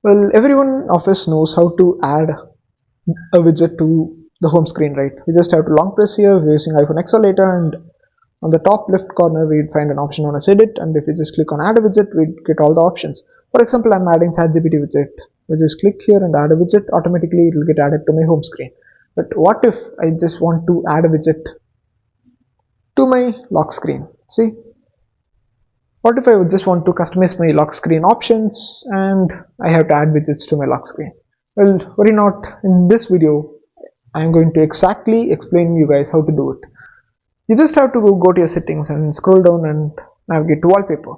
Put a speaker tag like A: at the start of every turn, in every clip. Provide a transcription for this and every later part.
A: Well, everyone of us knows how to add a widget to the home screen, right? We just have to long press here. We're using iPhone X or later, and on the top left corner we'd find an option known as edit, and if we just click on add a widget, we'd get all the options. For example, I'm adding ChatGPT widget. We just click here and add a widget, automatically it will get added to my home screen. But what if I just want to add a widget to my lock screen? See, what if I would just want to customize my lock screen options and I have to add widgets to my lock screen? Well, worry not, in this video I am going to exactly explain you guys how to do it. You just have to go to your settings and scroll down and navigate to wallpaper.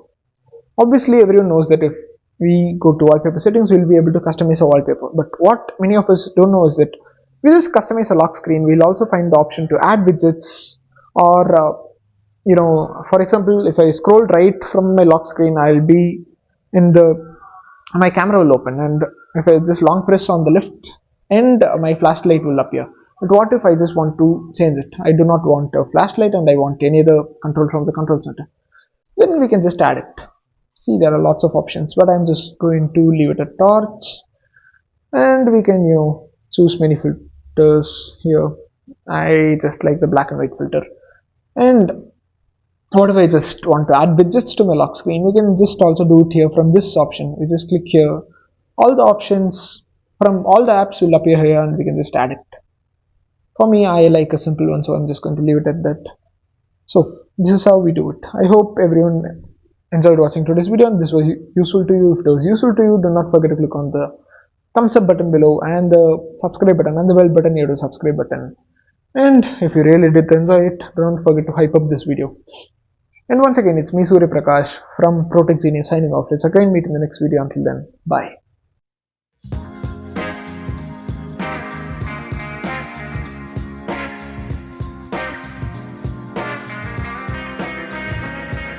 A: Obviously everyone knows that if we go to wallpaper settings, we'll be able to customize a wallpaper. But what many of us don't know is that we just customize a lock screen, we'll also find the option to add widgets, or for example, if I scroll right from my lock screen, I'll be in my camera will open, and if I just long press on the left end, my flashlight will appear. But what if I just want to change it? I do not want a flashlight and I want any other control from the control center. Then we can just add it. See, there are lots of options, but I'm just going to leave it a torch, and we can choose many filters here. I just like the black and white filter. And what if I just want to add widgets to my lock screen? We can just also do it here from this option. We just click here. All the options from all the apps will appear here, and we can just add it. For me, I like a simple one, so I'm just going to leave it at that. So this is how we do it. I hope everyone enjoyed watching today's video and this was useful to you. If it was useful to you, do not forget to click on the thumbs up button below and the subscribe button and the bell button near the subscribe button. And if you really did enjoy it, don't forget to hype up this video. And once again, it's me Surya Prakash from Protech Genius signing off. Let's again meet in the next video. Until then, bye.